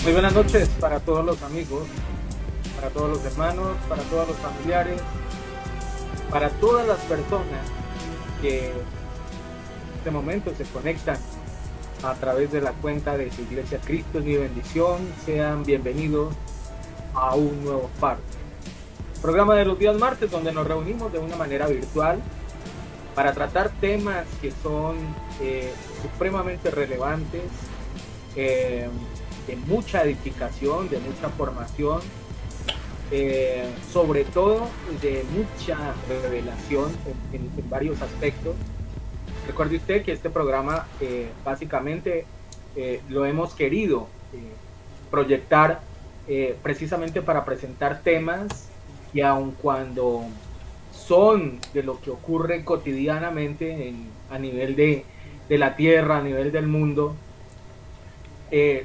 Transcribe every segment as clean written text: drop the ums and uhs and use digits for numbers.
Muy buenas noches para todos los amigos, para todos los hermanos, para todos los familiares, para todas las personas que en este momento se conectan a través de la cuenta de su iglesia. Cristo es mi bendición. Sean bienvenidos a un nuevo parte. Programa de los días martes, donde nos reunimos de una manera virtual para tratar temas que son supremamente relevantes, de mucha edificación, de mucha formación, sobre todo de mucha revelación en varios aspectos. Recuerde usted que este programa básicamente lo hemos querido proyectar precisamente para presentar temas que, aun cuando son de lo que ocurre cotidianamente a nivel de la tierra, a nivel del mundo,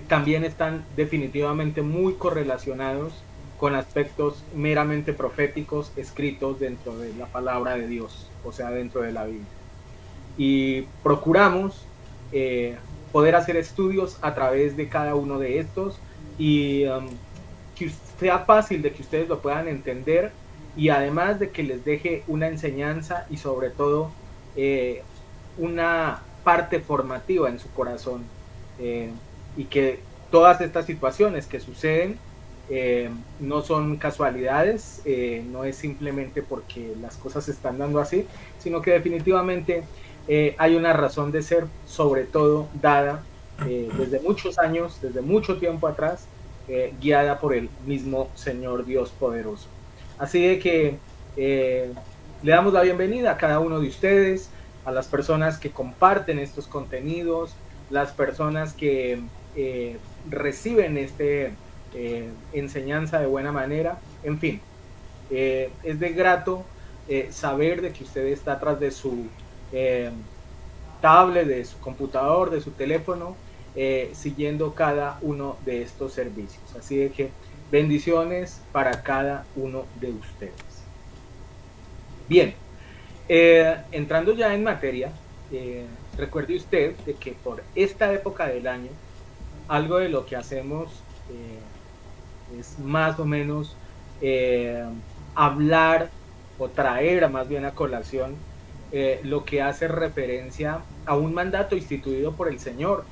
también están definitivamente muy correlacionados con aspectos meramente proféticos escritos dentro de la palabra de Dios, o sea, dentro de la Biblia. Y procuramos poder hacer estudios a través de cada uno de estos y que sea fácil de que ustedes lo puedan entender, y además de que les deje una enseñanza y sobre todo una parte formativa en su corazón, y que todas estas situaciones que suceden no son casualidades, no es simplemente porque las cosas se están dando así, sino que definitivamente hay una razón de ser, sobre todo dada desde muchos años, desde mucho tiempo atrás, guiada por el mismo Señor Dios poderoso. Así de que le damos la bienvenida a cada uno de ustedes, a las personas que comparten estos contenidos, las personas que reciben enseñanza de buena manera. En fin, es de grato saber de que usted está atrás de su tablet, de su computador, de su teléfono, siguiendo cada uno de estos servicios. Así de que bendiciones para cada uno de ustedes. Bien, entrando ya en materia, recuerde usted de que por esta época del año, algo de lo que hacemos es más o menos hablar o traer más bien a colación lo que hace referencia a un mandato instituido por el Señor,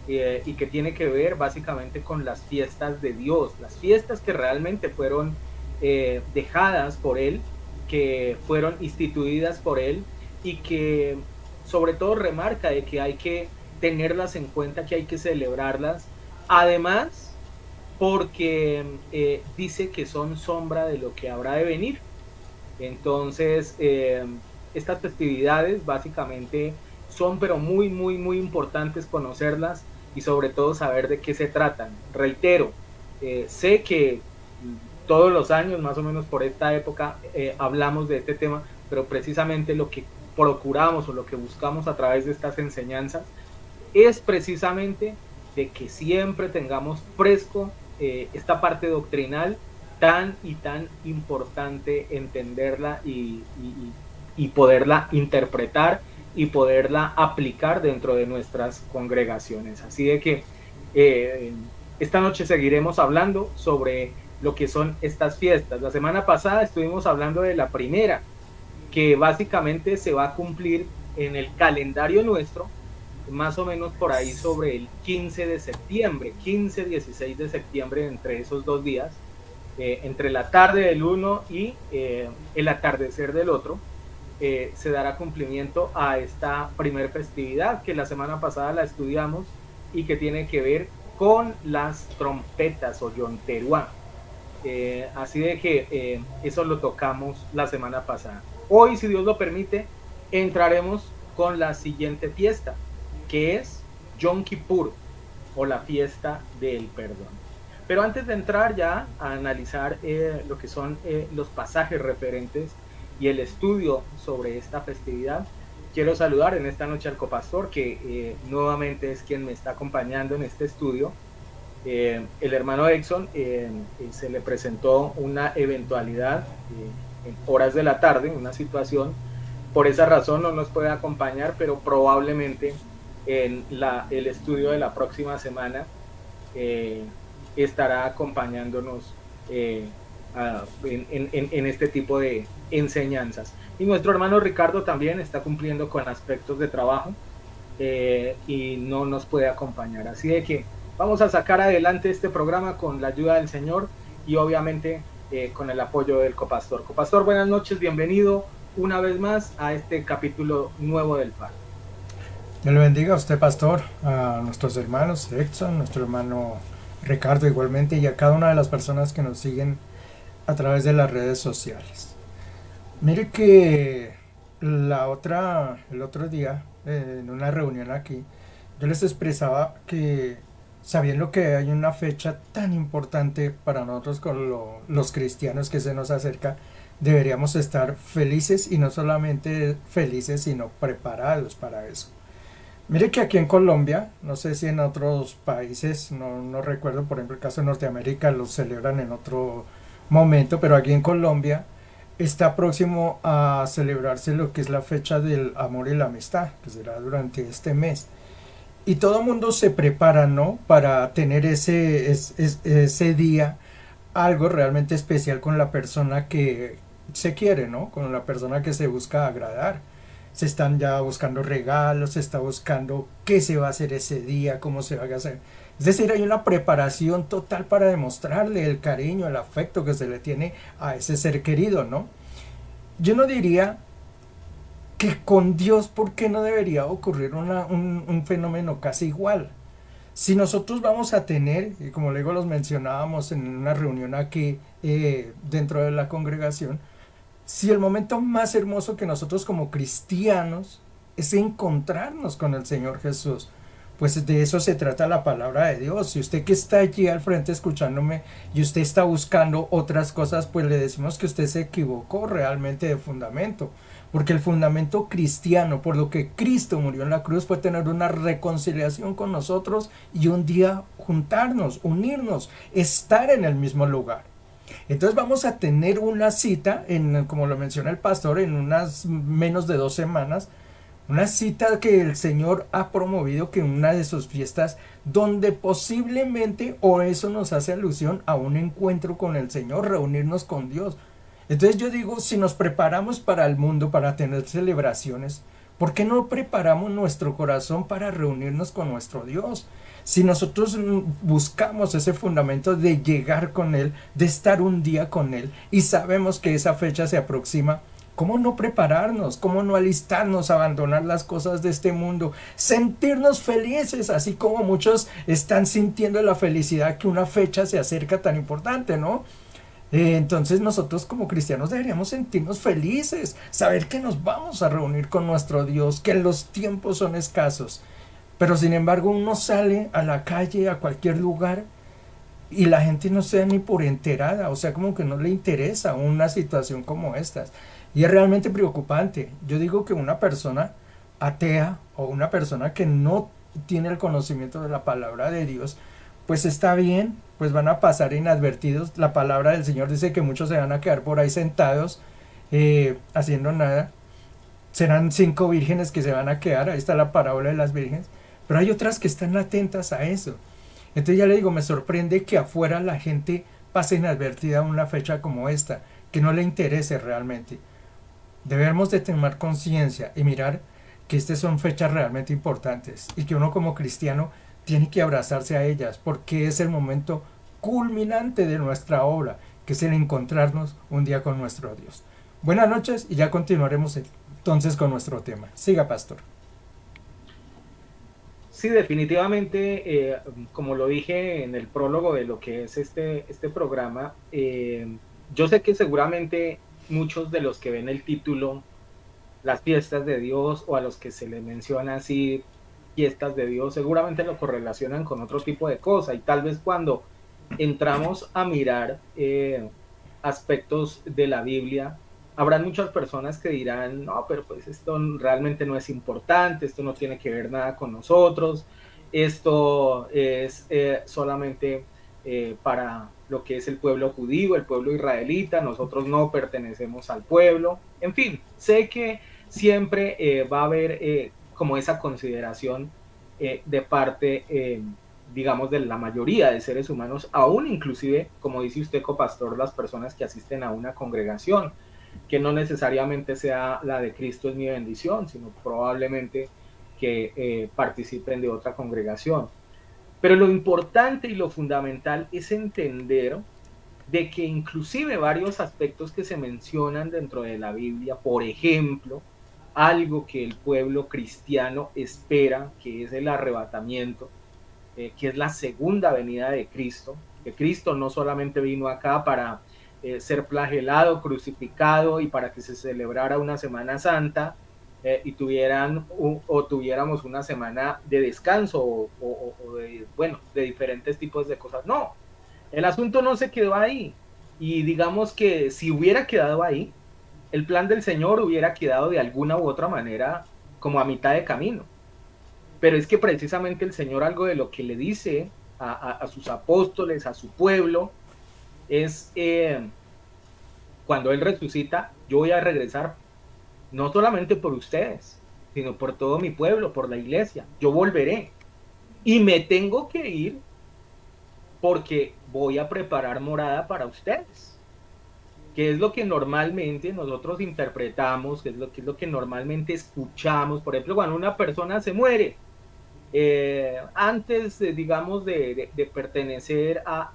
y que tiene que ver básicamente con las fiestas de Dios, las fiestas que realmente fueron dejadas por Él, que fueron instituidas por Él, y que sobre todo remarca de que hay que tenerlas en cuenta, que hay que celebrarlas, además porque dice que son sombra de lo que habrá de venir. Entonces, estas festividades básicamente son pero muy, muy, muy importantes conocerlas y sobre todo saber de qué se tratan. Reitero, sé que todos los años, más o menos por esta época, hablamos de este tema, pero precisamente lo que procuramos o lo que buscamos a través de estas enseñanzas es precisamente de que siempre tengamos fresco esta parte doctrinal tan y tan importante, entenderla y poderla interpretar y poderla aplicar dentro de nuestras congregaciones. Así de que esta noche seguiremos hablando sobre lo que son estas fiestas. La semana pasada estuvimos hablando de la primera, que básicamente se va a cumplir en el calendario nuestro, más o menos por ahí sobre el 15 de septiembre, 15, 16 de septiembre, entre esos 2 días, entre la tarde del uno y el atardecer del otro, se dará cumplimiento a esta primer festividad que la semana pasada la estudiamos y que tiene que ver con las trompetas o yonteruá. Así de que eso lo tocamos la semana pasada. Hoy, si Dios lo permite, entraremos con la siguiente fiesta, que es Yom Kippur, o la fiesta del perdón. Pero antes de entrar ya a analizar lo que son los pasajes referentes y el estudio sobre esta festividad, quiero saludar en esta noche al copastor, que nuevamente es quien me está acompañando en este estudio. El hermano Exxon se le presentó una eventualidad en horas de la tarde, una situación, por esa razón no nos puede acompañar, pero probablemente en el estudio de la próxima semana estará acompañándonos en este tipo de enseñanzas. Y nuestro hermano Ricardo también está cumpliendo con aspectos de trabajo y no nos puede acompañar. Así de que vamos a sacar adelante este programa con la ayuda del Señor y obviamente con el apoyo del copastor. Copastor, buenas noches, bienvenido una vez más a este capítulo nuevo del Faro. Dios le bendiga a usted, pastor, a nuestros hermanos, Edson, nuestro hermano Ricardo igualmente, y a cada una de las personas que nos siguen a través de las redes sociales. Mire que el otro día, en una reunión aquí, yo les expresaba que sabiendo que hay una fecha tan importante para nosotros con los cristianos que se nos acerca, deberíamos estar felices y no solamente felices, sino preparados para eso. Mire que aquí en Colombia, no sé si en otros países, no recuerdo, por ejemplo el caso de Norteamérica lo celebran en otro momento, pero aquí en Colombia está próximo a celebrarse lo que es la fecha del amor y la amistad, que será durante este mes. Y todo el mundo se prepara, ¿no? Para tener ese día algo realmente especial con la persona que se quiere, ¿no? Con la persona que se busca agradar. Se están ya buscando regalos, se está buscando qué se va a hacer ese día, cómo se va a hacer. Es decir, hay una preparación total para demostrarle el cariño, el afecto que se le tiene a ese ser querido, ¿no? Yo no diría que con Dios, ¿por qué no debería ocurrir un fenómeno casi igual? Si nosotros vamos a tener, y como luego los mencionábamos en una reunión aquí dentro de la congregación, si el momento más hermoso que nosotros como cristianos es encontrarnos con el Señor Jesús, pues de eso se trata la palabra de Dios. Si usted que está allí al frente escuchándome y usted está buscando otras cosas, pues le decimos que usted se equivocó realmente de fundamento. Porque el fundamento cristiano, por lo que Cristo murió en la cruz, fue tener una reconciliación con nosotros y un día juntarnos, unirnos, estar en el mismo lugar. Entonces vamos a tener una cita, como lo menciona el pastor, en unas menos de 2 semanas, una cita que el Señor ha promovido, que en una de sus fiestas, donde posiblemente, o eso nos hace alusión a un encuentro con el Señor, reunirnos con Dios. Entonces yo digo, si nos preparamos para el mundo, para tener celebraciones, ¿por qué no preparamos nuestro corazón para reunirnos con nuestro Dios? Si nosotros buscamos ese fundamento de llegar con Él, de estar un día con Él, y sabemos que esa fecha se aproxima, ¿cómo no prepararnos? ¿Cómo no alistarnos, abandonar las cosas de este mundo? Sentirnos felices, así como muchos están sintiendo la felicidad que una fecha se acerca tan importante, ¿no? Entonces nosotros como cristianos deberíamos sentirnos felices, saber que nos vamos a reunir con nuestro Dios, que los tiempos son escasos. Pero sin embargo uno sale a la calle, a cualquier lugar, y la gente no se da ni por enterada, o sea, como que no le interesa una situación como esta. Y es realmente preocupante. Yo digo que una persona atea o una persona que no tiene el conocimiento de la palabra de Dios, pues está bien, pues van a pasar inadvertidos. La palabra del Señor dice que muchos se van a quedar por ahí sentados haciendo nada. Serán 5 vírgenes que se van a quedar, ahí está la parábola de las vírgenes, pero hay otras que están atentas a eso. Entonces ya le digo, me sorprende que afuera la gente pase inadvertida una fecha como esta, que no le interese realmente. Debemos de tener conciencia y mirar que estas son fechas realmente importantes y que uno como cristiano tiene que abrazarse a ellas porque es el momento culminante de nuestra obra, que es el encontrarnos un día con nuestro Dios. Buenas noches y ya continuaremos entonces con nuestro tema. Siga, pastor. Sí, definitivamente, como lo dije en el prólogo de lo que es este programa, yo sé que seguramente muchos de los que ven el título, las fiestas de Dios, o a los que se les menciona así, fiestas de Dios, seguramente lo correlacionan con otro tipo de cosa, y tal vez cuando entramos a mirar aspectos de la Biblia, habrán muchas personas que dirán, no, pero pues esto realmente no es importante, esto no tiene que ver nada con nosotros, esto es solamente para lo que es el pueblo judío, el pueblo israelita, nosotros no pertenecemos al pueblo, en fin, sé que siempre va a haber como esa consideración de parte digamos, de la mayoría de seres humanos, aún inclusive, como dice usted, copastor, las personas que asisten a una congregación, que no necesariamente sea la de Cristo es mi bendición, sino probablemente que participen de otra congregación. Pero lo importante y lo fundamental es entender de que inclusive varios aspectos que se mencionan dentro de la Biblia, por ejemplo, algo que el pueblo cristiano espera, que es el arrebatamiento, que es la segunda venida de Cristo, que Cristo no solamente vino acá para ser flagelado, crucificado y para que se celebrara una Semana Santa y tuviéramos una semana de descanso bueno, de diferentes tipos de cosas. No, el asunto no se quedó ahí. Y digamos que si hubiera quedado ahí, el plan del Señor hubiera quedado de alguna u otra manera como a mitad de camino. Pero es que precisamente el Señor algo de lo que le dice a sus apóstoles, a su pueblo, es cuando Él resucita, yo voy a regresar no solamente por ustedes, sino por todo mi pueblo, por la iglesia. Yo volveré y me tengo que ir porque voy a preparar morada para ustedes, que es lo que normalmente nosotros interpretamos, que es lo que normalmente escuchamos. Por ejemplo, cuando una persona se muere, antes, digamos, de pertenecer a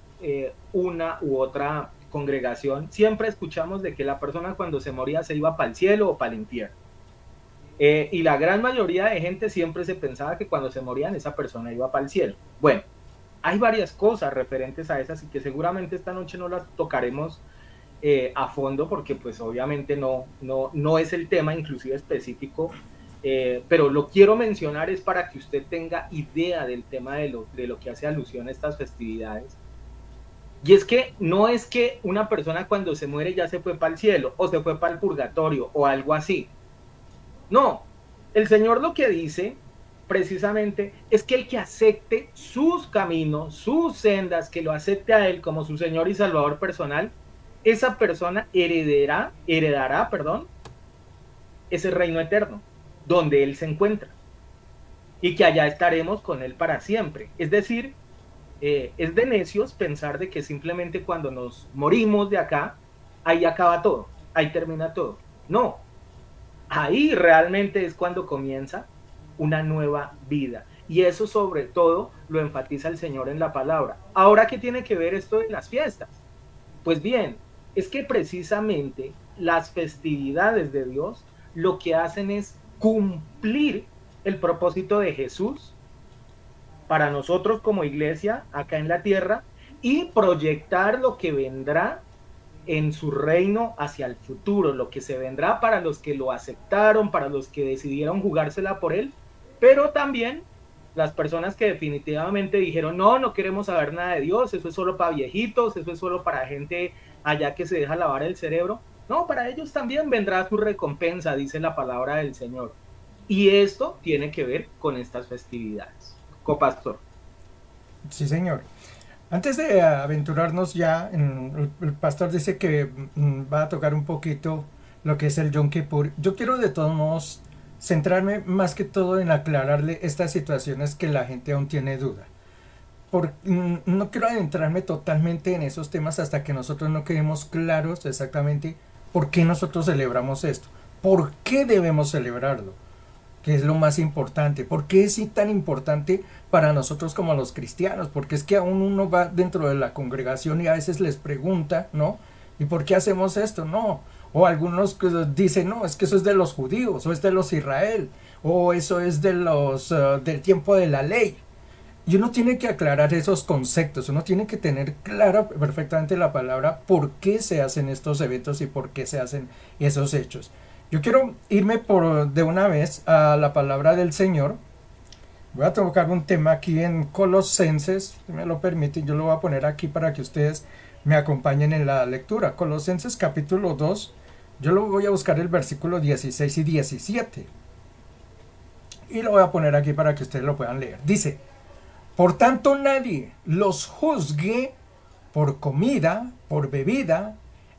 una u otra congregación, siempre escuchamos de que la persona cuando se moría se iba para el cielo o para el infierno. Y la gran mayoría de gente siempre se pensaba que cuando se morían esa persona iba para el cielo. Bueno, hay varias cosas referentes a esas y que seguramente esta noche no las tocaremos a fondo porque pues obviamente no es el tema inclusive específico, pero lo quiero mencionar es para que usted tenga idea del tema de lo que hace alusión a estas festividades. Y es que no es que una persona cuando se muere ya se fue para el cielo o se fue para el purgatorio o algo así. No, el Señor lo que dice precisamente es que el que acepte sus caminos, sus sendas, que lo acepte a Él como su Señor y Salvador personal, esa persona heredará, perdón, ese reino eterno, donde Él se encuentra, y que allá estaremos con Él para siempre. Es decir, es de necios pensar de que simplemente cuando nos morimos de acá, ahí acaba todo, ahí termina todo. No, ahí realmente es cuando comienza una nueva vida. Y eso sobre todo lo enfatiza el Señor en la palabra. Ahora, ¿qué tiene que ver esto de las fiestas? Pues bien, es que precisamente las festividades de Dios lo que hacen es cumplir el propósito de Jesús para nosotros como iglesia acá en la tierra y proyectar lo que vendrá en su reino hacia el futuro, lo que se vendrá para los que lo aceptaron, para los que decidieron jugársela por él, pero también las personas que definitivamente dijeron, no, no queremos saber nada de Dios, eso es solo para viejitos, eso es solo para gente allá que se deja lavar el cerebro. No, para ellos también vendrá su recompensa, dice la palabra del Señor. Y esto tiene que ver con estas festividades. Copastor. Sí, señor. Antes de aventurarnos ya, el pastor dice que va a tocar un poquito lo que es el Yom Kippur. Yo quiero de todos modos centrarme más que todo en aclararle estas situaciones que la gente aún tiene duda. No quiero adentrarme totalmente en esos temas hasta que nosotros no quedemos claros exactamente por qué nosotros celebramos esto, por qué debemos celebrarlo, que es lo más importante. ¿Por qué es tan importante para nosotros como los cristianos? Porque es que aún uno va dentro de la congregación y a veces les pregunta, ¿no? ¿Y por qué hacemos esto? No. O algunos dicen, no, es que eso es de los judíos, o es de los Israel, o eso es de los del tiempo de la ley. Y uno tiene que aclarar esos conceptos, uno tiene que tener clara perfectamente la palabra por qué se hacen estos eventos y por qué se hacen esos hechos. Yo quiero irme de una vez a la palabra del Señor. Voy a tocar un tema aquí en Colosenses, si me lo permiten, yo lo voy a poner aquí para que ustedes me acompañen en la lectura. Colosenses capítulo 2, yo lo voy a buscar el versículo 16 y 17. Y lo voy a poner aquí para que ustedes lo puedan leer. Dice, por tanto nadie los juzgue por comida, por bebida,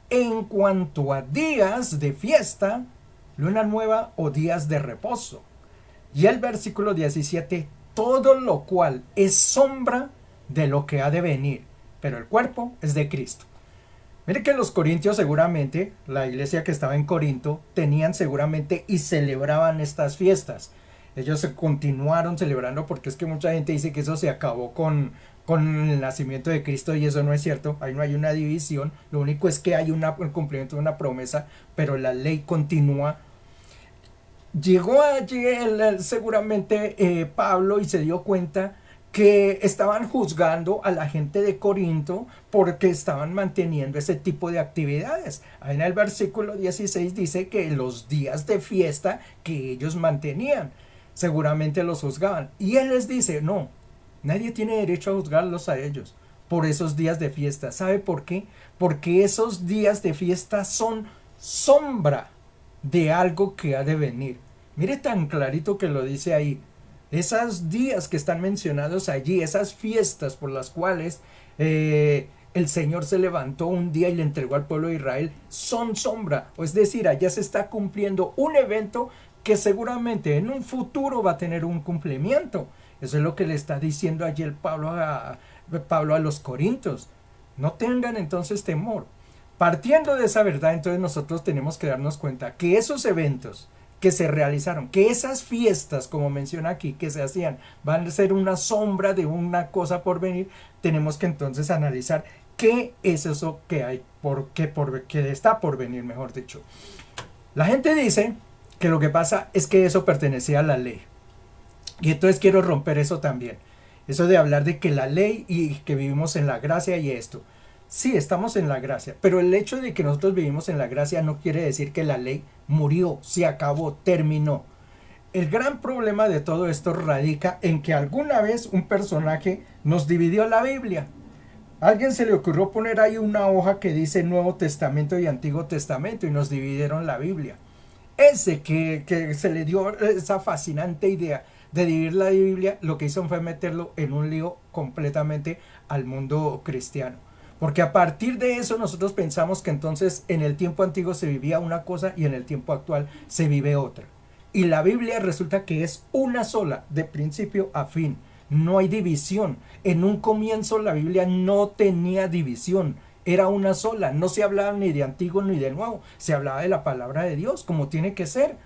en cuanto a días de fiesta, luna nueva o días de reposo. Y el versículo 17, todo lo cual es sombra de lo que ha de venir, pero el cuerpo es de Cristo. Mire que los corintios seguramente, la iglesia que estaba en Corinto, tenían seguramente y celebraban estas fiestas. Ellos se continuaron celebrando porque es que mucha gente dice que eso se acabó con el nacimiento de Cristo y eso no es cierto. Ahí no hay una división, lo único es que hay un cumplimiento de una promesa, pero la ley continúa. Llegó allí seguramente Pablo y se dio cuenta que estaban juzgando a la gente de Corinto porque estaban manteniendo ese tipo de actividades. Ahí en el versículo 16 dice que los días de fiesta que ellos mantenían, seguramente los juzgaban. Y él les dice, no, nadie tiene derecho a juzgarlos a ellos por esos días de fiesta. ¿Sabe por qué? Porque esos días de fiesta son sombra de algo que ha de venir. Mire tan clarito que lo dice ahí. Esos días que están mencionados allí, esas fiestas por las cuales el Señor se levantó un día y le entregó al pueblo de Israel, son sombra. Es decir, allá se está cumpliendo un evento que seguramente en un futuro va a tener un cumplimiento. Eso es lo que le está diciendo allí el Pablo a los Corintios. No tengan entonces temor. Partiendo de esa verdad, entonces nosotros tenemos que darnos cuenta que esos eventos que se realizaron, que esas fiestas, como menciona aquí, que se hacían, van a ser una sombra de una cosa por venir. Tenemos que entonces analizar qué es eso que hay, que está por venir, mejor dicho. La gente dice que lo que pasa es que eso pertenecía a la ley. Y entonces quiero romper eso también. Eso de hablar de que la ley y que vivimos en la gracia y esto. Sí, estamos en la gracia, pero el hecho de que nosotros vivimos en la gracia no quiere decir que la ley murió, se acabó, terminó. El gran problema de todo esto radica en que alguna vez un personaje nos dividió la Biblia. A alguien se le ocurrió poner ahí una hoja que dice Nuevo Testamento y Antiguo Testamento y nos dividieron la Biblia. Ese que se le dio esa fascinante idea de dividir la Biblia, lo que hizo fue meterlo en un lío completamente al mundo cristiano. Porque a partir de eso nosotros pensamos que entonces en el tiempo antiguo se vivía una cosa y en el tiempo actual se vive otra. Y la Biblia resulta que es una sola, de principio a fin. No hay división. En un comienzo la Biblia no tenía división. Era una sola. No se hablaba ni de antiguo ni de nuevo. Se hablaba de la palabra de Dios como tiene que ser.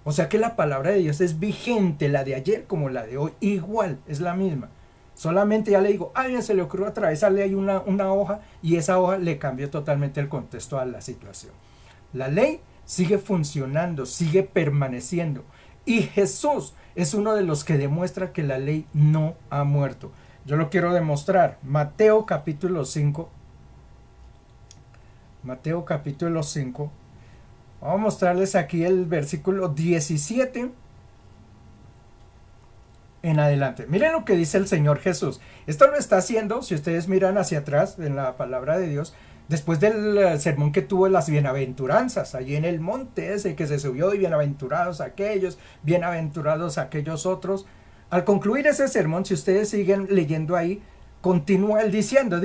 O sea que la palabra de Dios es vigente, la de ayer como la de hoy. Igual, es la misma. Solamente ya le digo, a alguien se le ocurrió atravesarle ahí una hoja y esa hoja le cambió totalmente el contexto a la situación. La ley sigue funcionando, sigue permaneciendo. Y Jesús es uno de los que demuestra que la ley no ha muerto. Yo lo quiero demostrar. Mateo capítulo 5. Mateo capítulo 5. Vamos a mostrarles aquí el versículo 17 en adelante. Miren lo que dice el Señor Jesús. Esto lo está haciendo, si ustedes miran hacia atrás en la palabra de Dios, después del sermón que tuvo las bienaventuranzas, allí en el monte ese que se subió, y bienaventurados aquellos otros. Al concluir ese sermón, si ustedes siguen leyendo ahí, continúa él diciendo,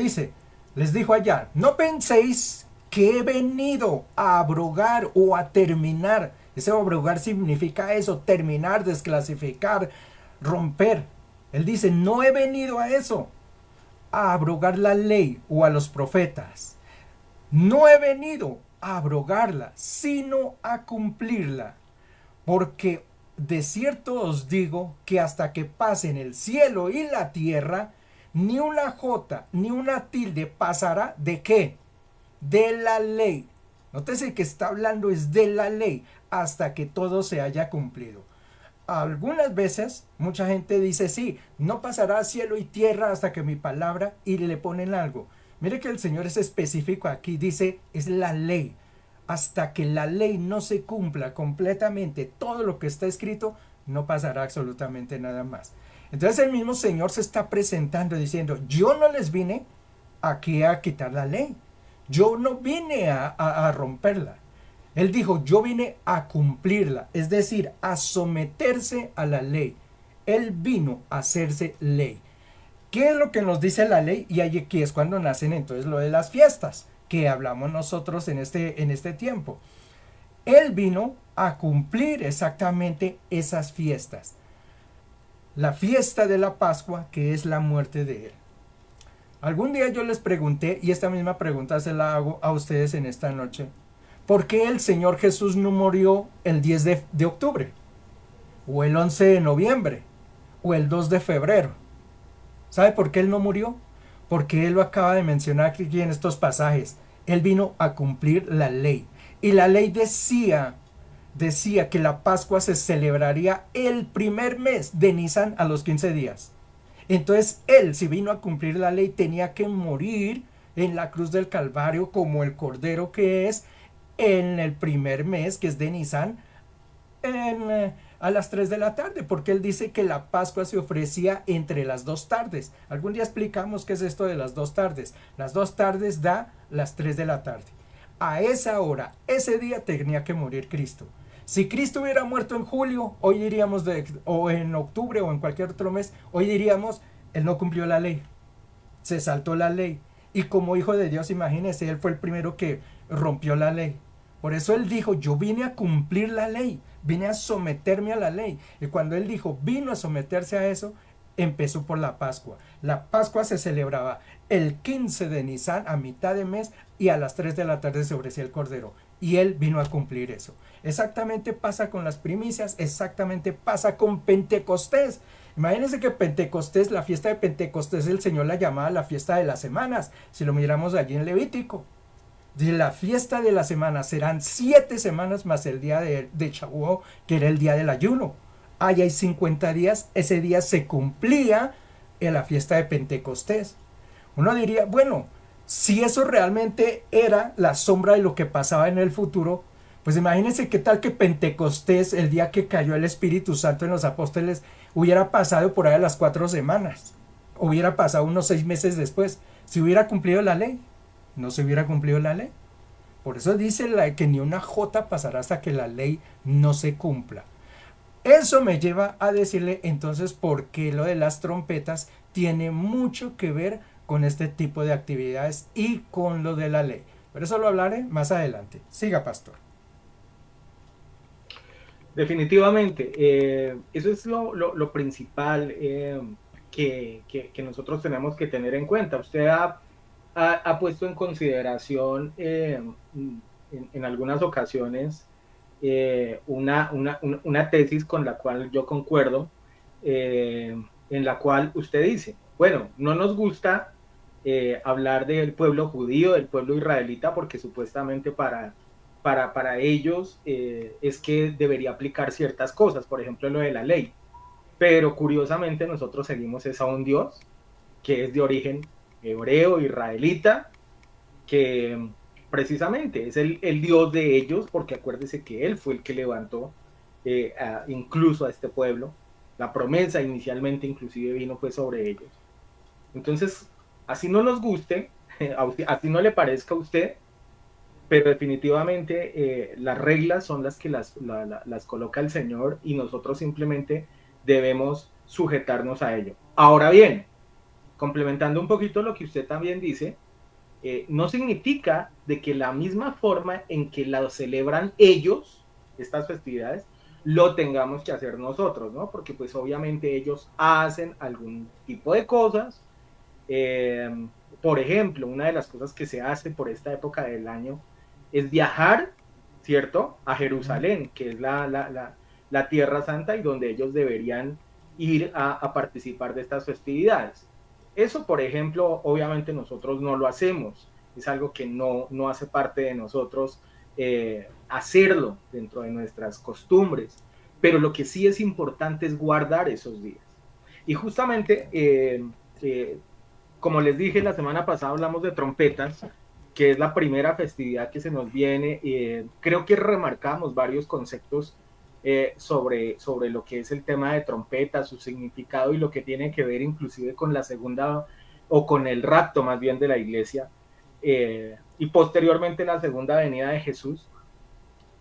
les dijo allá, no penséis que he venido a abrogar o a terminar. Ese abrogar significa eso, terminar, desclasificar, romper. Él dice, no he venido a eso, a abrogar la ley o a los profetas. No he venido a abrogarla, sino a cumplirla. Porque de cierto os digo que hasta que pasen el cielo y la tierra, ni una jota ni una tilde pasará. ¿De qué? De la ley. Nótese que está hablando es de la ley hasta que todo se haya cumplido. Algunas veces mucha gente dice, sí, no pasará cielo y tierra hasta que mi palabra, y le ponen algo. Mire que el Señor es específico aquí, dice, es la ley. Hasta que la ley no se cumpla completamente todo lo que está escrito, no pasará absolutamente nada más. Entonces el mismo Señor se está presentando diciendo, yo no les vine aquí a quitar la ley. Yo no vine a romperla. Él dijo, yo vine a cumplirla, es decir, a someterse a la ley. Él vino a hacerse ley. ¿Qué es lo que nos dice la ley? Y aquí es cuando nacen entonces lo de las fiestas, que hablamos nosotros en este tiempo. Él vino a cumplir exactamente esas fiestas. la fiesta de la Pascua, que es la muerte de él. Algún día yo les pregunté, y esta misma pregunta se la hago a ustedes en esta noche, ¿por qué el Señor Jesús no murió el 10 de octubre? ¿O el 11 de noviembre? ¿O el 2 de febrero? ¿Sabe por qué Él no murió? Porque Él lo acaba de mencionar aquí en estos pasajes. Él vino a cumplir la ley. Y la ley decía que la Pascua se celebraría el primer mes de Nisan a los 15 días. Entonces Él, si vino a cumplir la ley, tenía que morir en la cruz del Calvario como el Cordero que es en el primer mes, que es de Nisan, a las 3 de la tarde, porque él dice que la Pascua se ofrecía entre las 2 tardes. Algún día explicamos qué es esto de las 2 tardes. Las 2 tardes da las 3 de la tarde. A esa hora, ese día tenía que morir Cristo. Si Cristo hubiera muerto en julio, hoy diríamos, o en octubre o en cualquier otro mes, hoy diríamos, él no cumplió la ley, se saltó la ley. Y como hijo de Dios, imagínese, él fue el primero que rompió la ley. Por eso él dijo, yo vine a cumplir la ley, vine a someterme a la ley. Y cuando él dijo, vino a someterse a eso, empezó por la Pascua. La Pascua se celebraba el 15 de Nisan a mitad de mes y a las 3 de la tarde se ofrecía el cordero. Y él vino a cumplir eso. Exactamente pasa con las primicias, exactamente pasa con Pentecostés. Imagínense que Pentecostés, la fiesta de Pentecostés, el Señor la llamaba la fiesta de las semanas, si lo miramos allí en Levítico. De la fiesta de la semana serán 7 semanas más el día de Shavuot, que era el día del ayuno. Allá hay 50 días, ese día se cumplía en la fiesta de Pentecostés. Uno diría, bueno, si eso realmente era la sombra de lo que pasaba en el futuro, pues imagínense qué tal que Pentecostés, el día que cayó el Espíritu Santo en los apóstoles, hubiera pasado por ahí a las 4 semanas, hubiera pasado unos 6 meses después, si hubiera cumplido la ley. No se hubiera cumplido la ley. Por eso dice que ni una jota pasará hasta que la ley no se cumpla. Eso me lleva a decirle entonces por qué lo de las trompetas tiene mucho que ver con este tipo de actividades y con lo de la ley. Pero eso lo hablaré más adelante. Siga, pastor. Definitivamente, eso es lo principal que nosotros tenemos que tener en cuenta. Usted ha puesto en consideración en algunas ocasiones una tesis con la cual yo concuerdo, en la cual usted dice, bueno, no nos gusta hablar del pueblo judío, del pueblo israelita, porque supuestamente para ellos es que debería aplicar ciertas cosas, por ejemplo lo de la ley, pero curiosamente nosotros seguimos a un Dios que es de origen hebreo, israelita, que precisamente es el Dios de ellos, porque acuérdese que Él fue el que levantó incluso a este pueblo. La promesa inicialmente inclusive vino pues sobre ellos. Entonces, así no nos guste, así no le parezca a usted, pero definitivamente las reglas son las que las coloca el Señor y nosotros simplemente debemos sujetarnos a ello. Ahora bien, complementando un poquito lo que usted también dice, no significa de que la misma forma en que la celebran ellos, estas festividades, lo tengamos que hacer nosotros, ¿no? Porque pues obviamente ellos hacen algún tipo de cosas. Eh, por ejemplo, una de las cosas que se hace por esta época del año es viajar, ¿cierto? A Jerusalén, que es la Tierra Santa y donde ellos deberían ir a participar de estas festividades. Eso, por ejemplo, obviamente nosotros no lo hacemos, es algo que no hace parte de nosotros hacerlo dentro de nuestras costumbres, pero lo que sí es importante es guardar esos días. Y justamente, como les dije, la semana pasada hablamos de trompetas, que es la primera festividad que se nos viene. Creo que remarcamos varios conceptos sobre lo que es el tema de trompeta, su significado y lo que tiene que ver inclusive con la segunda o con el rapto más bien de la iglesia y posteriormente la segunda venida de Jesús.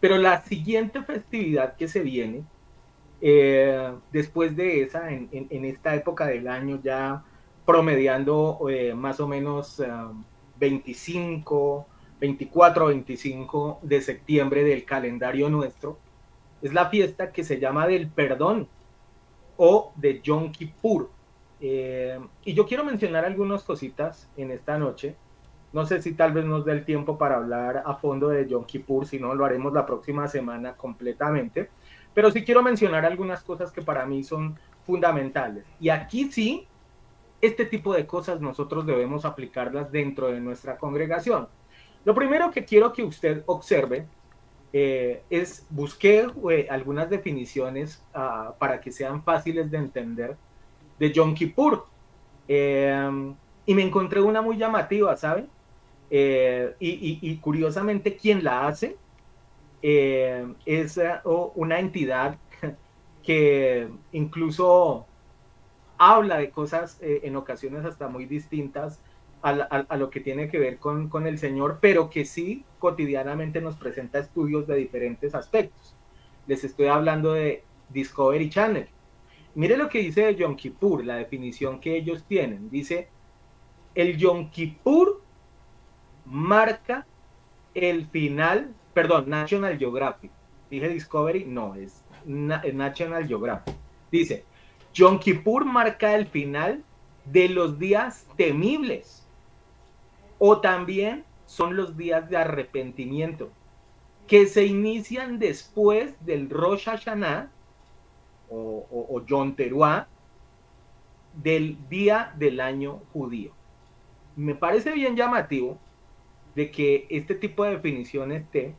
Pero la siguiente festividad que se viene después de esa, en esta época del año ya promediando más o menos 25, 24, 25 de septiembre del calendario nuestro, es la fiesta que se llama del perdón. o de Yom Kippur. Y yo quiero mencionar algunas cositas en esta noche. No sé si tal vez nos dé el tiempo para hablar a fondo de Yom Kippur, si no lo haremos la próxima semana completamente. Pero sí quiero mencionar algunas cosas que para mí son fundamentales. Y aquí sí, este tipo de cosas nosotros debemos aplicarlas dentro de nuestra congregación. Lo primero que quiero que usted observe busqué algunas definiciones para que sean fáciles de entender de Yom Kippur. Y me encontré una muy llamativa, ¿sabe? Y curiosamente quien la hace es una entidad que incluso habla de cosas en ocasiones hasta muy distintas a lo que tiene que ver con el Señor, pero que sí cotidianamente nos presenta estudios de diferentes aspectos. Les estoy hablando de Discovery Channel. Mire lo que dice de Yom Kippur, la definición que ellos tienen. Dice, el Yom Kippur marca el final, perdón, National Geographic. Dije Discovery, no, es National Geographic. Dice, Yom Kippur marca el final de los días temibles o también son los días de arrepentimiento que se inician después del Rosh Hashanah o Yom Teruah del día del año judío. Me parece bien llamativo de que este tipo de definición esté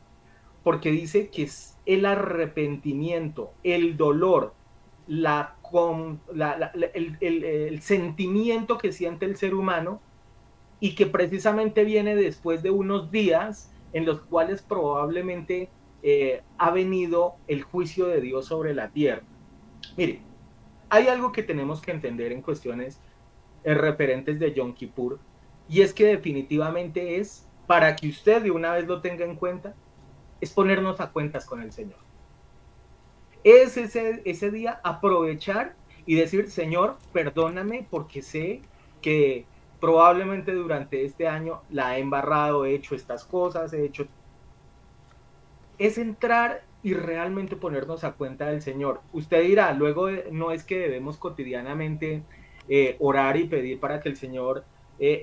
porque dice que es el arrepentimiento, el dolor, el sentimiento que siente el ser humano y que precisamente viene después de unos días en los cuales probablemente ha venido el juicio de Dios sobre la tierra. Mire, hay algo que tenemos que entender en cuestiones referentes de Yom Kippur y es que definitivamente es, para que usted de una vez lo tenga en cuenta, es ponernos a cuentas con el Señor. Es ese día aprovechar y decir, Señor, perdóname porque sé que probablemente durante este año la he embarrado, he hecho estas cosas, he hecho... Es entrar y realmente ponernos a cuenta del Señor. Usted dirá, luego no es que debemos cotidianamente orar y pedir para que el Señor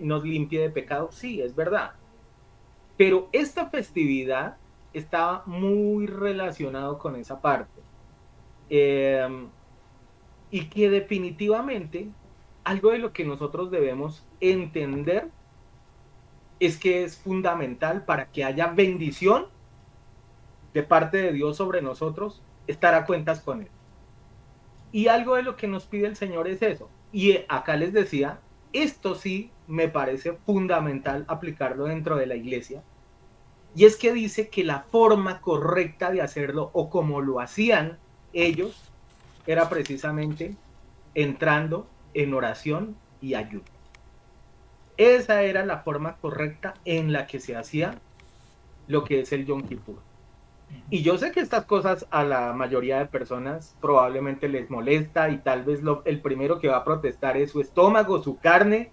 nos limpie de pecado. Sí, es verdad. Pero esta festividad está muy relacionado con esa parte. Y que definitivamente algo de lo que nosotros debemos entender es que es fundamental para que haya bendición de parte de Dios sobre nosotros, estar a cuentas con Él. Y algo de lo que nos pide el Señor es eso. Y acá les decía, esto sí me parece fundamental aplicarlo dentro de la iglesia. Y es que dice que la forma correcta de hacerlo o como lo hacían ellos era precisamente entrando en oración y ayuno. Esa era la forma correcta en la que se hacía lo que es el Yom Kippur. Y yo sé que estas cosas a la mayoría de personas probablemente les molesta y tal vez el primero que va a protestar es su estómago, su carne,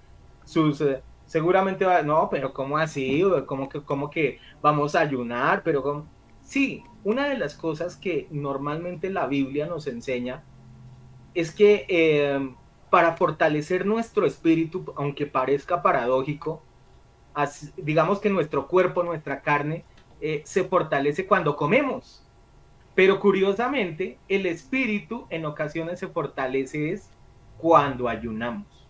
seguramente va, no, pero ¿cómo así? ¿Cómo que vamos a ayunar? Pero sí, una de las cosas que normalmente la Biblia nos enseña es que para fortalecer nuestro espíritu, aunque parezca paradójico, digamos que nuestro cuerpo, nuestra carne, se fortalece cuando comemos. Pero curiosamente, el espíritu en ocasiones se fortalece es cuando ayunamos.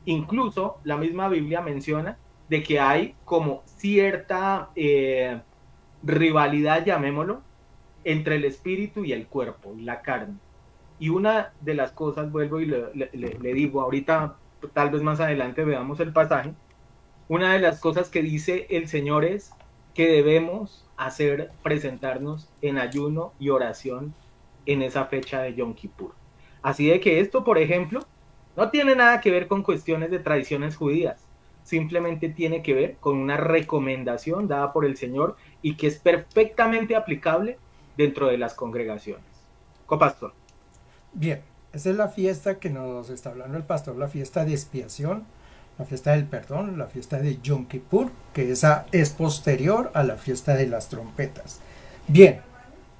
Incluso la misma Biblia menciona de que hay como cierta rivalidad, llamémoslo, entre el espíritu y el cuerpo, y la carne. Y una de las cosas, vuelvo y le digo, ahorita tal vez más adelante veamos el pasaje, una de las cosas que dice el Señor es que debemos hacer, presentarnos en ayuno y oración en esa fecha de Yom Kippur. Así de que esto, por ejemplo, no tiene nada que ver con cuestiones de tradiciones judías, simplemente tiene que ver con una recomendación dada por el Señor y que es perfectamente aplicable dentro de las congregaciones. Copastor. Bien, esa es la fiesta que nos está hablando el pastor, la fiesta de expiación, la fiesta del perdón, la fiesta de Yom Kippur, que esa es posterior a la fiesta de las trompetas. Bien,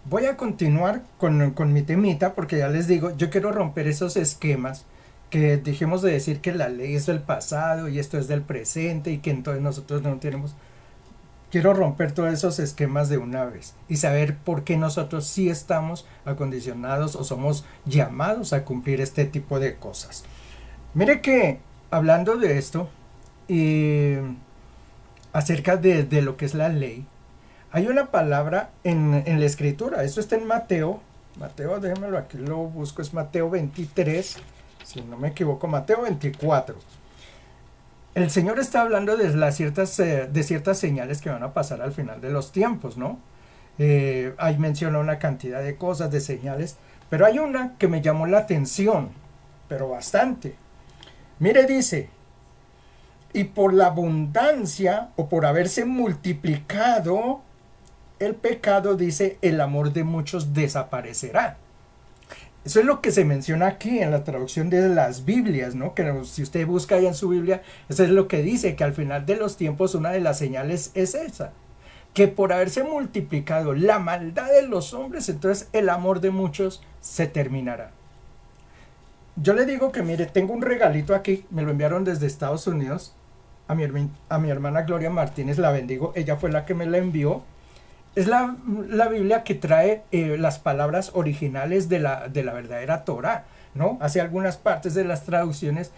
Voy a continuar con mi temita porque ya les digo, yo quiero romper esos esquemas que dejemos de decir que la ley es del pasado y esto es del presente y que entonces nosotros no tenemos. Quiero romper todos esos esquemas de una vez y saber por qué nosotros sí estamos acondicionados o somos llamados a cumplir este tipo de cosas. Mire que hablando de esto y acerca de lo que es la ley, hay una palabra en la escritura, esto está en Mateo, déjenmelo aquí, lo busco, es Mateo 23, si no me equivoco, Mateo 24. El Señor está hablando de ciertas señales que van a pasar al final de los tiempos, ¿no? Ahí menciona una cantidad de cosas, de señales, pero hay una que me llamó la atención, pero bastante. Mire, dice, y por la abundancia o por haberse multiplicado el pecado, dice, el amor de muchos desaparecerá. Eso es lo que se menciona aquí en la traducción de las Biblias, ¿no? Que si usted busca ahí en su Biblia, eso es lo que dice, que al final de los tiempos una de las señales es esa, que por haberse multiplicado la maldad de los hombres, entonces el amor de muchos se terminará. Yo le digo que mire, tengo un regalito aquí, me lo enviaron desde Estados Unidos, a mi hermana Gloria Martínez, la bendigo, ella fue la que me la envió. Es la Biblia que trae las palabras originales de la verdadera Torah, ¿no? Hace algunas partes de las traducciones.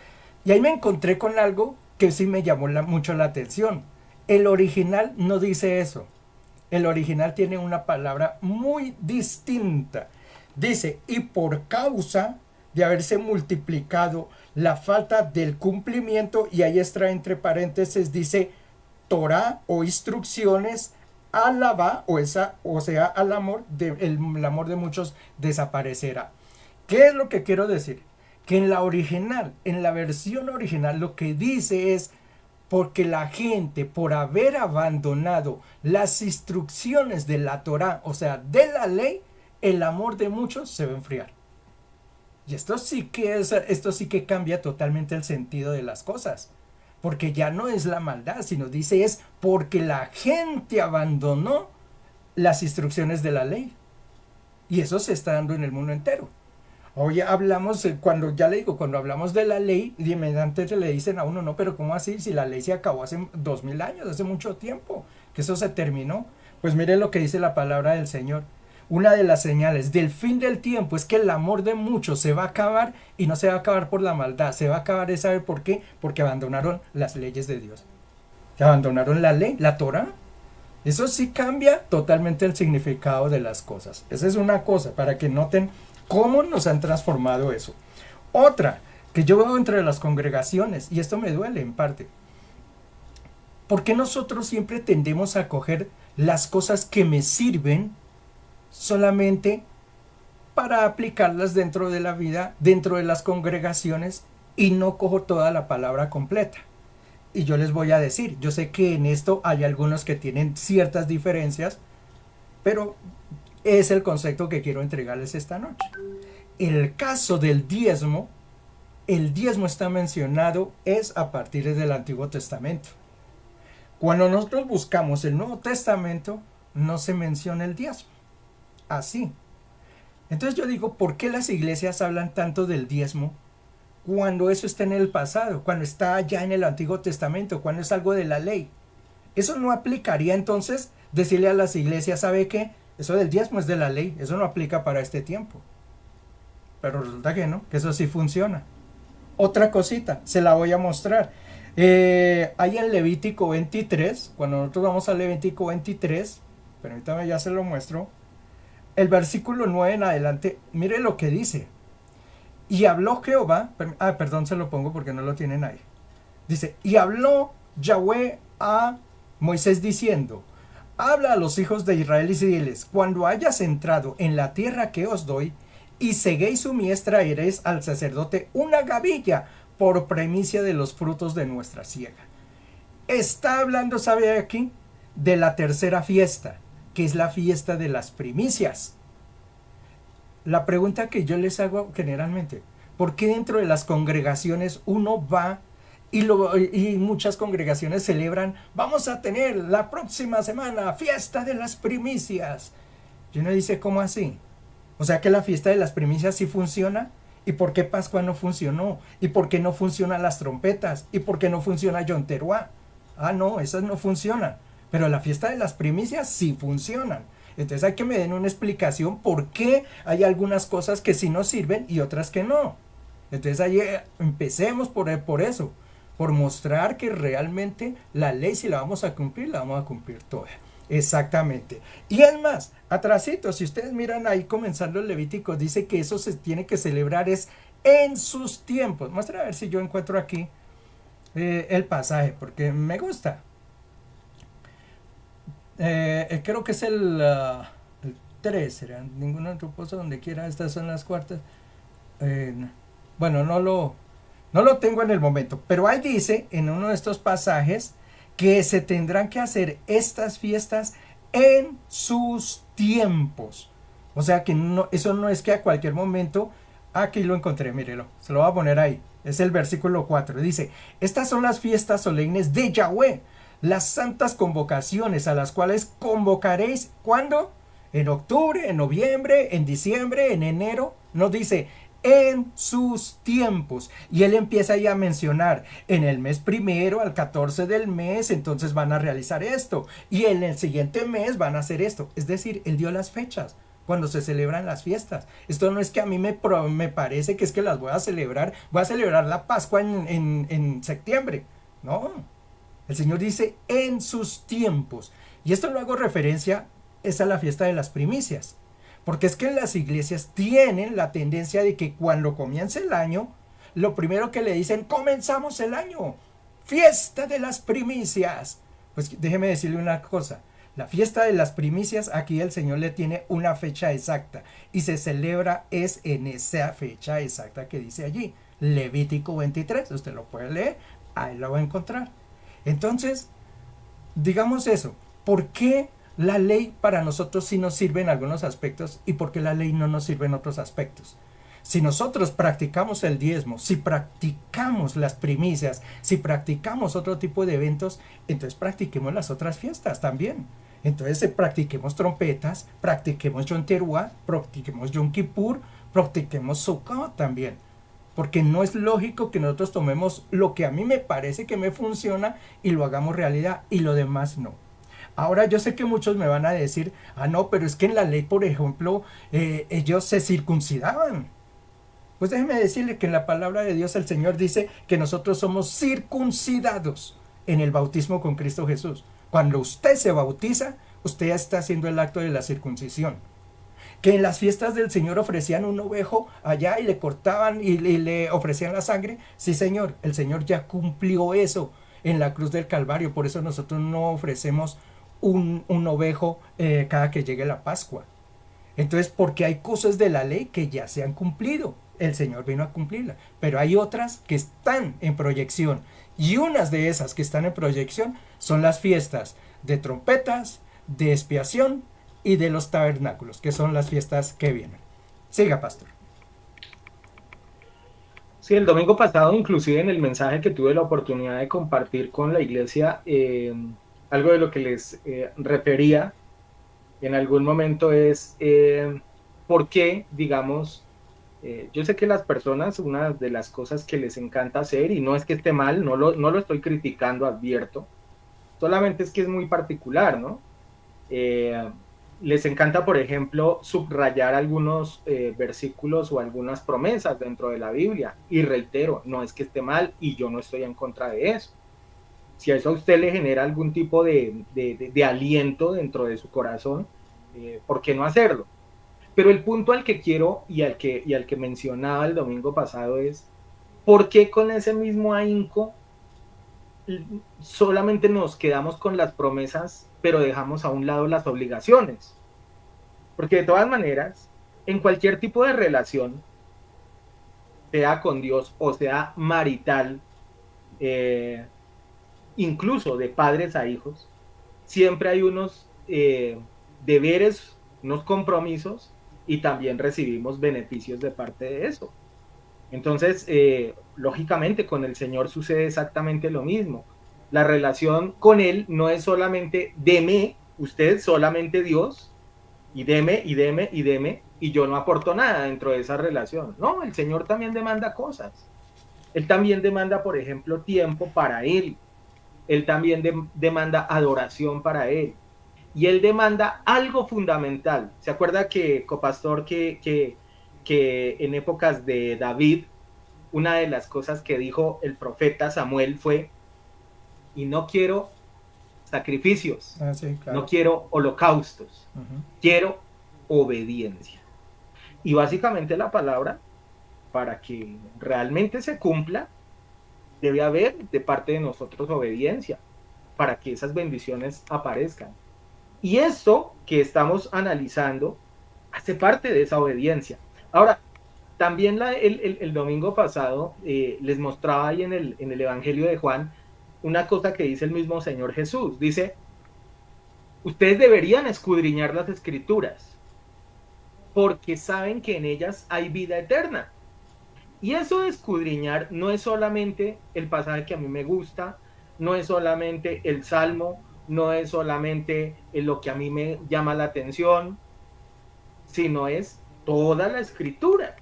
Y ahí me encontré con algo que sí me llamó mucho la atención. El original no dice eso. El original tiene una palabra muy distinta. Dice, y por causa de haberse multiplicado la falta del cumplimiento, y ahí extrae entre paréntesis, dice, Torah o instrucciones, alaba o sea al amor el amor de muchos desaparecerá. ¿Qué es lo que quiero decir? Que en la original, en la versión original, lo que dice es porque la gente, por haber abandonado las instrucciones de la Torá, o sea, de la ley, el amor de muchos se va a enfriar. Y esto sí que cambia totalmente el sentido de las cosas. Porque ya no es la maldad, sino dice es porque la gente abandonó las instrucciones de la ley. Y eso se está dando en el mundo entero. Hoy hablamos, cuando hablamos de la ley, antes le dicen a uno, no, pero ¿cómo así? Si la ley se acabó hace 2000 años, hace mucho tiempo, que eso se terminó. Pues mire lo que dice la palabra del Señor. Una de las señales del fin del tiempo es que el amor de muchos se va a acabar y no se va a acabar por la maldad, se va a acabar, ¿sabe por qué? Porque abandonaron las leyes de Dios. Abandonaron la ley, la Torah. Eso sí cambia totalmente el significado de las cosas. Esa es una cosa, para que noten cómo nos han transformado eso. Otra, que yo veo entre las congregaciones, y esto me duele en parte. ¿Por qué nosotros siempre tendemos a coger las cosas que me sirven solamente para aplicarlas dentro de la vida, dentro de las congregaciones, y no cojo toda la palabra completa? Y yo les voy a decir, yo sé que en esto hay algunos que tienen ciertas diferencias, pero es el concepto que quiero entregarles esta noche. El caso del diezmo, el diezmo está mencionado es a partir del Antiguo Testamento. Cuando nosotros buscamos el Nuevo Testamento, no se menciona el diezmo. Así. Entonces yo digo, ¿por qué las iglesias hablan tanto del diezmo cuando eso está en el pasado, cuando está ya en el Antiguo Testamento, cuando es algo de la ley? Eso no aplicaría entonces decirle a las iglesias, ¿sabe qué? Eso del diezmo es de la ley, eso no aplica para este tiempo. Pero resulta que no, que eso sí funciona. Otra cosita, se la voy a mostrar. Hay en Levítico 23, cuando nosotros vamos a Levítico 23, permítame, ya se lo muestro. El versículo 9 en adelante, mire lo que dice. Y habló Jehová, perdón, se lo pongo porque no lo tienen ahí. Dice, y habló Yahweh a Moisés diciendo, habla a los hijos de Israel y diles, cuando hayas entrado en la tierra que os doy, y seguéis su mies, traeréis al sacerdote una gavilla por primicia de los frutos de nuestra siega. Está hablando, ¿sabe aquí? De la tercera fiesta, que es la fiesta de las primicias. La pregunta que yo les hago generalmente, ¿por qué dentro de las congregaciones uno va y muchas congregaciones celebran, vamos a tener la próxima semana fiesta de las primicias? Y uno dice, ¿cómo así? O sea que la fiesta de las primicias sí funciona. ¿Y por qué Pascua no funcionó? ¿Y por qué no funcionan las trompetas? ¿Y por qué no funciona Yom Teruá? Ah, no, esas no funcionan. Pero la fiesta de las primicias sí funcionan. Entonces hay que me den una explicación por qué hay algunas cosas que sí nos sirven y otras que no. Entonces ahí empecemos por eso, por mostrar que realmente la ley si la vamos a cumplir toda. Exactamente. Y es más, atrasito, si ustedes miran ahí comenzando el Levítico, dice que eso se tiene que celebrar es en sus tiempos. Muestra a ver si yo encuentro aquí el pasaje, porque me gusta. Creo que es el 3, ¿será? Ningún otro pozo donde quiera, estas son las cuartas. No. Bueno, no lo tengo en el momento, pero ahí dice en uno de estos pasajes que se tendrán que hacer estas fiestas en sus tiempos. O sea que no, eso no es que a cualquier momento, aquí lo encontré, mírelo, se lo voy a poner ahí. Es el versículo 4. Dice, estas son las fiestas solemnes de Yahweh, las santas convocaciones a las cuales convocaréis, ¿cuándo? En octubre, en noviembre, en diciembre, en enero. Nos dice, en sus tiempos. Y él empieza ya a mencionar, en el mes primero al 14 del mes, entonces van a realizar esto. Y en el siguiente mes van a hacer esto. Es decir, él dio las fechas cuando se celebran las fiestas. Esto no es que a mí me parece que es que las voy a celebrar la Pascua en septiembre. No, el Señor dice en sus tiempos. Y esto lo hago referencia, es a la fiesta de las primicias. Porque es que las iglesias tienen la tendencia de que cuando comienza el año, lo primero que le dicen, comenzamos el año, fiesta de las primicias. Pues déjeme decirle una cosa, la fiesta de las primicias, aquí el Señor le tiene una fecha exacta y se celebra es en esa fecha exacta que dice allí, Levítico 23, usted lo puede leer, ahí lo va a encontrar. Entonces, digamos eso, ¿por qué la ley para nosotros sí nos sirve en algunos aspectos y por qué la ley no nos sirve en otros aspectos? Si nosotros practicamos el diezmo, si practicamos las primicias, si practicamos otro tipo de eventos, entonces practiquemos las otras fiestas también. Entonces practiquemos trompetas, practiquemos Yom Teruah, practiquemos Yom Kippur, practiquemos Sukkot también. Porque no es lógico que nosotros tomemos lo que a mí me parece que me funciona y lo hagamos realidad y lo demás no. Ahora yo sé que muchos me van a decir, ah no, pero es que en la ley, por ejemplo, ellos se circuncidaban. Pues déjeme decirle que en la palabra de Dios el Señor dice que nosotros somos circuncidados en el bautismo con Cristo Jesús. Cuando usted se bautiza, usted ya está haciendo el acto de la circuncisión. Que en las fiestas del Señor ofrecían un ovejo allá y le cortaban y le ofrecían la sangre. Sí, Señor, el Señor ya cumplió eso en la cruz del Calvario. Por eso nosotros no ofrecemos un ovejo cada que llegue la Pascua. Entonces, porque hay cosas de la ley que ya se han cumplido. El Señor vino a cumplirla. Pero hay otras que están en proyección. Y unas de esas que están en proyección son las fiestas de trompetas, de expiación y de los tabernáculos, que son las fiestas que vienen. Siga, pastor. Sí, el domingo pasado, inclusive en el mensaje que tuve la oportunidad de compartir con la iglesia, algo de lo que les refería en algún momento es por qué, digamos, yo sé que las personas, una de las cosas que les encanta hacer, y no es que esté mal, no lo estoy criticando, advierto, solamente es que es muy particular, ¿no? Eh, Les encanta, por ejemplo, subrayar algunos versículos o algunas promesas dentro de la Biblia. Y reitero, no es que esté mal y yo no estoy en contra de eso. Si a eso a usted le genera algún tipo de aliento dentro de su corazón, ¿por qué no hacerlo? Pero el punto al que quiero y al que mencionaba el domingo pasado es, ¿por qué con ese mismo ahínco solamente nos quedamos con las promesas, pero dejamos a un lado las obligaciones? Porque de todas maneras, en cualquier tipo de relación, sea con Dios o sea marital, eh, incluso de padres a hijos, siempre hay unos deberes, unos compromisos y también recibimos beneficios de parte de eso. Entonces, lógicamente, con el Señor sucede exactamente lo mismo. La relación con Él no es solamente deme, usted solamente Dios, y deme, y deme, y deme, y yo no aporto nada dentro de esa relación. No, el Señor también demanda cosas. Él también demanda, por ejemplo, tiempo para Él. Él también demanda adoración para Él. Y Él demanda algo fundamental. ¿Se acuerda que, copastor, que en épocas de David, una de las cosas que dijo el profeta Samuel fue, y no quiero sacrificios, Ah, sí, no claro. quiero holocaustos, Ujú. quiero obediencia? Y básicamente la palabra, para que realmente se cumpla, debe haber de parte de nosotros obediencia, para que esas bendiciones aparezcan. Y esto que estamos analizando hace parte de esa obediencia. Ahora, también el domingo pasado les mostraba ahí en el Evangelio de Juan una cosa que dice el mismo Señor Jesús. Dice, ustedes deberían escudriñar las escrituras porque saben que en ellas hay vida eterna. Y eso de escudriñar no es solamente el pasaje que a mí me gusta, no es solamente el salmo, no es solamente lo que a mí me llama la atención, sino es toda la escritura,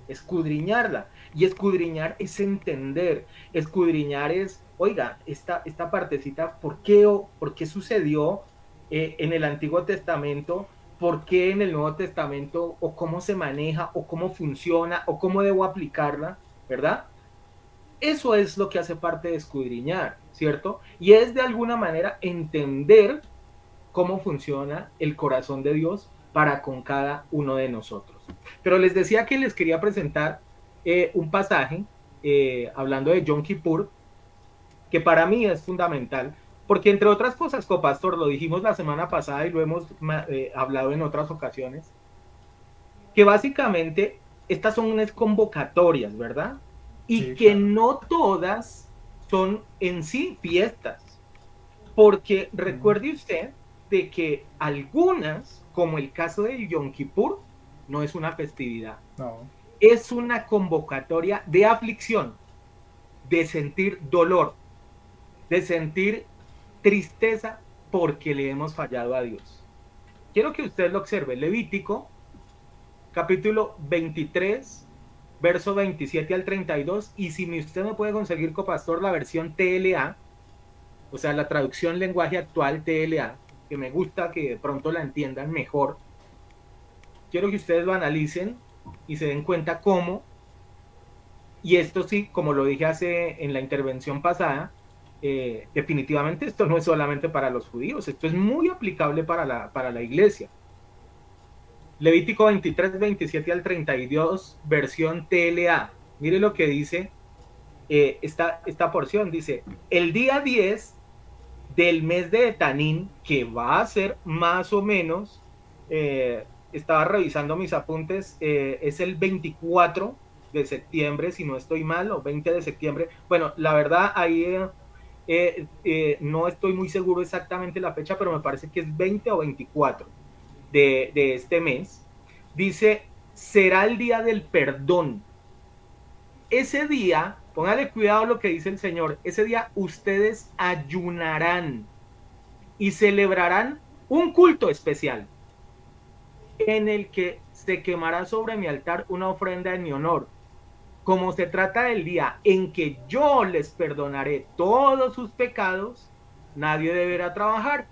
escudriñarla. Y escudriñar es entender, escudriñar es, oiga, esta partecita, ¿por qué sucedió en el Antiguo Testamento? ¿Por qué en el Nuevo Testamento? ¿O cómo se maneja? ¿O cómo funciona? ¿O cómo debo aplicarla? ¿Verdad? Eso es lo que hace parte de escudriñar, ¿cierto? Y es de alguna manera entender cómo funciona el corazón de Dios para con cada uno de nosotros. Pero les decía que les quería presentar un pasaje hablando de Yom Kippur, que para mí es fundamental, porque entre otras cosas, copastor, lo dijimos la semana pasada y lo hemos hablado en otras ocasiones, que básicamente estas son unas convocatorias, ¿verdad? Y Sí, que claro. no todas son en sí fiestas, porque Mm. recuerde usted de que algunas, como el caso de Yom Kippur, no es una festividad, No. es una convocatoria de aflicción, de sentir dolor, de sentir tristeza porque le hemos fallado a Dios. Quiero que usted lo observe. Levítico, capítulo 23, verso 27 al 32. Y si usted me puede conseguir, copastor, la versión TLA, o sea, la traducción lenguaje actual TLA, que me gusta que de pronto la entiendan mejor, quiero que ustedes lo analicen y se den cuenta cómo, y esto sí, como lo dije hace en la intervención pasada, definitivamente esto no es solamente para los judíos, esto es muy aplicable para la iglesia. Levítico 23, 27 al 32, versión TLA. Mire lo que dice esta porción. Dice, el día 10 del mes de Etanín, que va a ser más o menos, estaba revisando mis apuntes, es el 24 de septiembre, si no estoy mal, o 20 de septiembre. Bueno, la verdad, ahí no estoy muy seguro exactamente la fecha, pero me parece que es 20 o 24 de este mes. Dice, será el día del perdón. Ese día, póngale cuidado lo que dice el Señor, ese día ustedes ayunarán y celebrarán un culto especial en el que se quemará sobre mi altar una ofrenda en mi honor. Como se trata del día en que yo les perdonaré todos sus pecados, nadie deberá trabajar.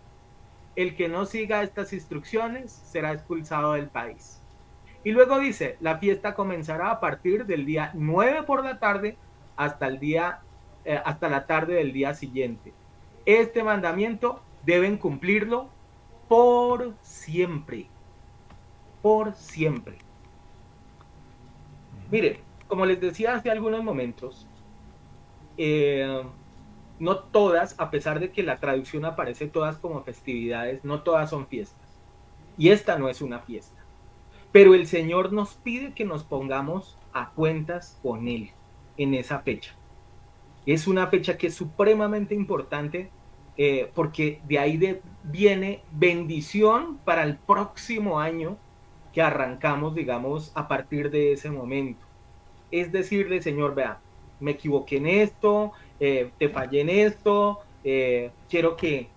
El que no siga estas instrucciones será expulsado del país. Y luego dice, la fiesta comenzará a partir del día 9 por la tarde hasta hasta la tarde del día siguiente. Este mandamiento deben cumplirlo por siempre, por siempre. Mire, como les decía hace algunos momentos, eh, no todas, a pesar de que la traducción aparece todas como festividades, no todas son fiestas. Y esta no es una fiesta. Pero el Señor nos pide que nos pongamos a cuentas con Él en esa fecha. Es una fecha que es supremamente importante porque de ahí viene bendición para el próximo año que arrancamos, digamos, a partir de ese momento. Es decirle, Señor, vea, me equivoqué en esto, te fallé en esto, quiero que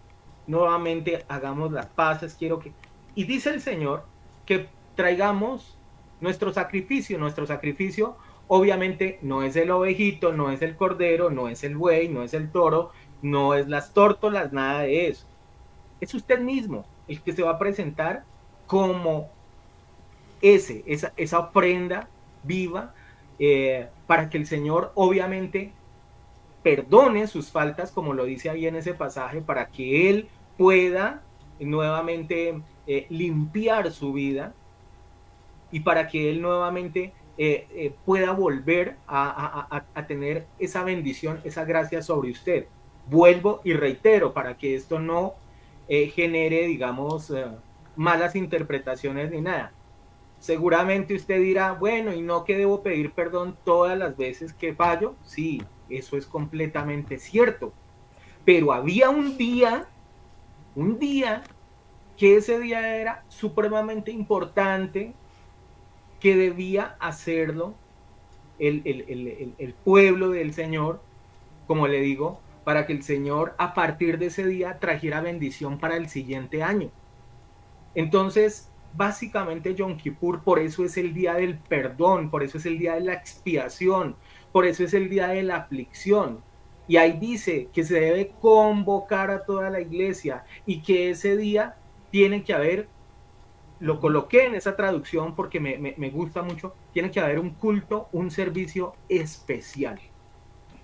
nuevamente hagamos las paces, quiero que... Y dice el Señor que traigamos nuestro sacrificio obviamente no es el ovejito, no es el cordero, no es el buey, no es el toro, no es las tórtolas, nada de eso. Es usted mismo el que se va a presentar como esa ofrenda viva para que el Señor obviamente perdone sus faltas, como lo dice ahí en ese pasaje, para que Él pueda nuevamente limpiar su vida y para que Él nuevamente pueda volver a tener esa bendición, esa gracia sobre usted. Vuelvo y reitero, para que esto no genere, digamos, malas interpretaciones ni nada. Seguramente usted dirá, bueno, ¿y no que debo pedir perdón todas las veces que fallo? Sí, eso es completamente cierto. Pero había un día, que ese día era supremamente importante, que debía hacerlo el pueblo del Señor, como le digo, para que el Señor a partir de ese día trajera bendición para el siguiente año. Entonces, básicamente Yom Kippur, por eso es el día del perdón, por eso es el día de la expiación, por eso es el día de la aflicción. Y ahí dice que se debe convocar a toda la iglesia y que ese día tiene que haber, lo coloqué en esa traducción porque me gusta mucho, tiene que haber un culto, un servicio especial.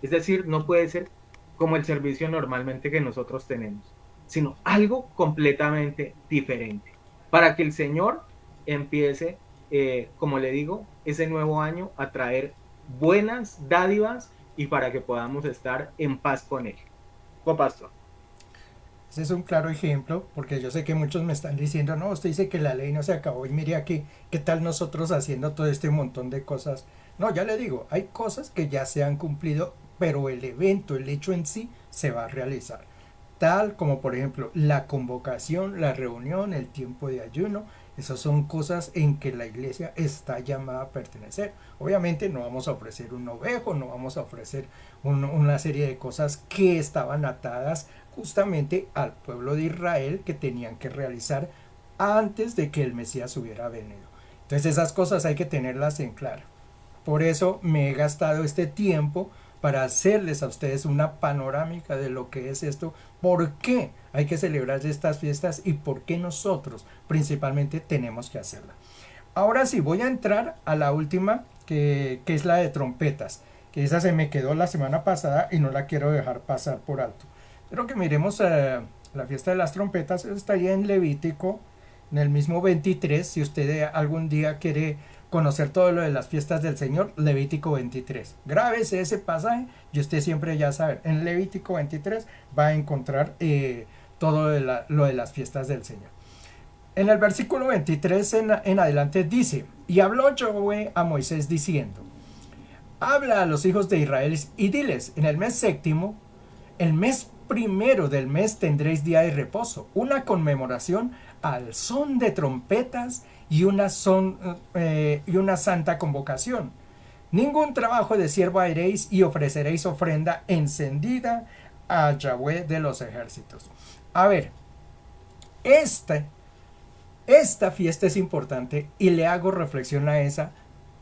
Es decir, no puede ser como el servicio normalmente que nosotros tenemos, sino algo completamente diferente, para que el Señor empiece, como le digo, ese nuevo año a traer buenas dádivas y para que podamos estar en paz con Él. Con pastor. Ese es un claro ejemplo, porque yo sé que muchos me están diciendo, no, usted dice que la ley no se acabó y mire aquí, ¿qué tal nosotros haciendo todo este montón de cosas? No, ya le digo, hay cosas que ya se han cumplido, pero el evento, el hecho en sí, se va a realizar. Tal como por ejemplo la convocación, la reunión, el tiempo de ayuno, esas son cosas en que la iglesia está llamada a pertenecer. Obviamente no vamos a ofrecer un ovejo, no vamos a ofrecer una serie de cosas que estaban atadas justamente al pueblo de Israel que tenían que realizar antes de que el Mesías hubiera venido. Entonces esas cosas hay que tenerlas en claro. Por eso me he gastado este tiempo para hacerles a ustedes una panorámica de lo que es esto, por qué hay que celebrar estas fiestas y por qué nosotros principalmente tenemos que hacerla. Ahora sí, voy a entrar a la última, que es la de trompetas, que esa se me quedó la semana pasada y no la quiero dejar pasar por alto. Pero que miremos la fiesta de las trompetas, está ahí en Levítico, en el mismo 23, si usted algún día quiere conocer todo lo de las fiestas del Señor, Levítico 23. Grábese ese pasaje y usted siempre ya sabe, en Levítico 23 va a encontrar todo lo de las fiestas del Señor. En el versículo 23 en adelante dice, y habló Yahweh a Moisés diciendo, habla a los hijos de Israel y diles, en el mes séptimo, el mes primero del mes tendréis día de reposo, una conmemoración al son de trompetas y una santa convocación. Ningún trabajo de siervo haréis y ofreceréis ofrenda encendida a Yahweh de los ejércitos. A ver, esta fiesta es importante y le hago reflexión a esa,